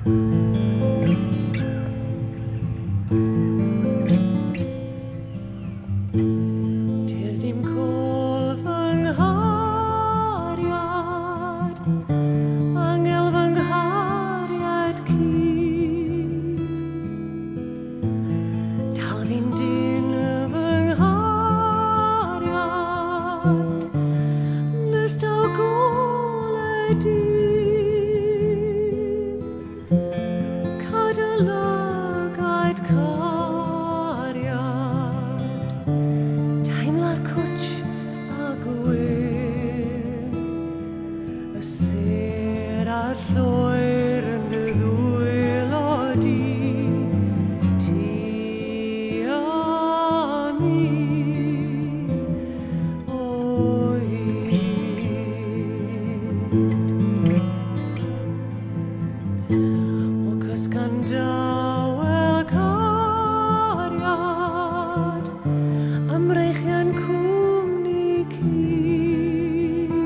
Til dim kol fy nghariad, angel fy nghariad cys. Dal fi'n dyn fy nghariad, nes daw golau dydd. Cadylygad cariad, teimlad cwtch a gwyn, y sêr a'r llwyr yn dy ddwylo di, ti a mi o hyd. O cysgan dawel cariad, amreichian cwmni cys.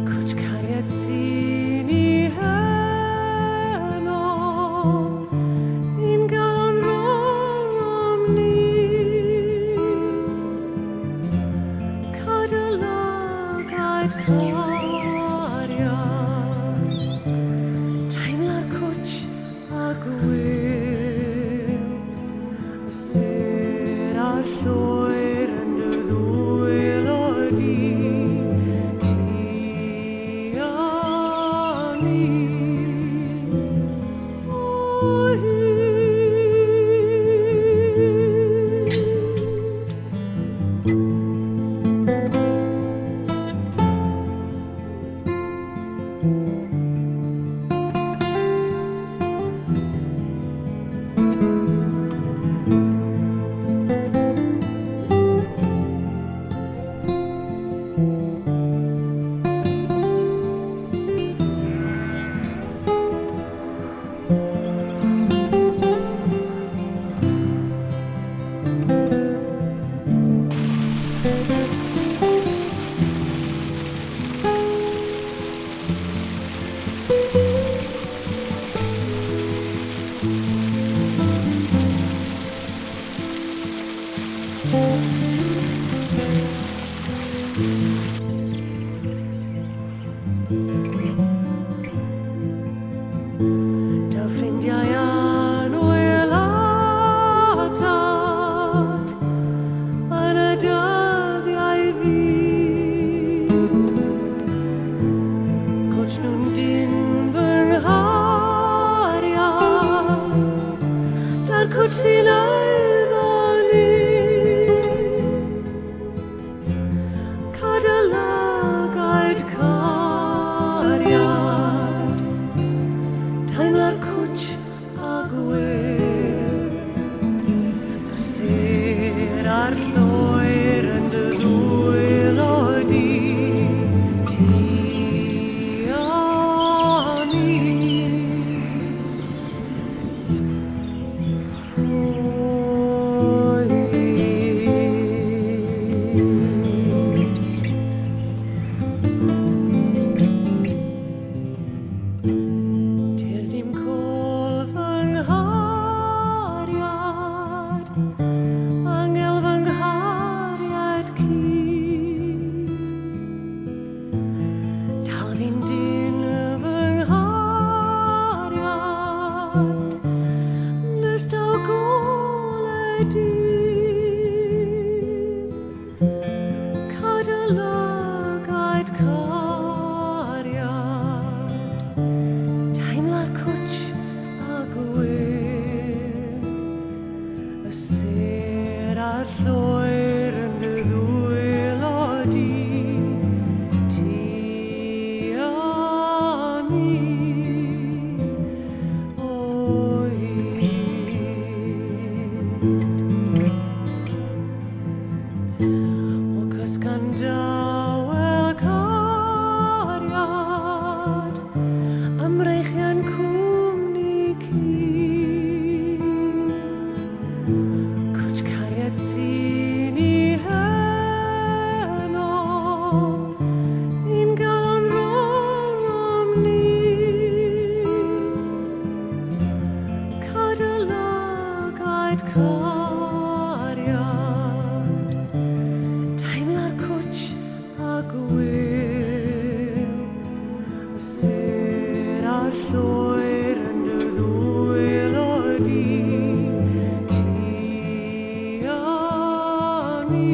Cwtch cariad sy'n i heno, un galon rong om ni. Cadylygad cariad, teimlad cwtch a gwyl, y sêr a'r llwyr yn dy ddwylo di, ti a mi o hyd. Daw ffrindiau anwylatad yn y dyddiau fydd. Cwtch nhw'n dyn fy nghariad, da'r cwtch sy'n eiddo ni. Cadylygad cariad, teimlad cwtch a gwyl, y sêr a'r llwyr yn dy ddwylo di, ti a mi o hyd. Til dim kol fy nghariad, angel fy nghariad cys. Dal fi'n dyn fy nghariad, nes daw golau dydd. Cadylygad cariad, teimlad cwtch a gwyl, y sêr a'r llwyr yn dy ddwylo di, ti a mi o hyd. O cysgan dawel cariad, amreichian cwmni cys. Cwtch cariad sy'n i heno, un galon rong om ni. cariad Teimla'r cwtch a gwyl Y sir a'r llwyr yn dy ddwyl o di Ti a mi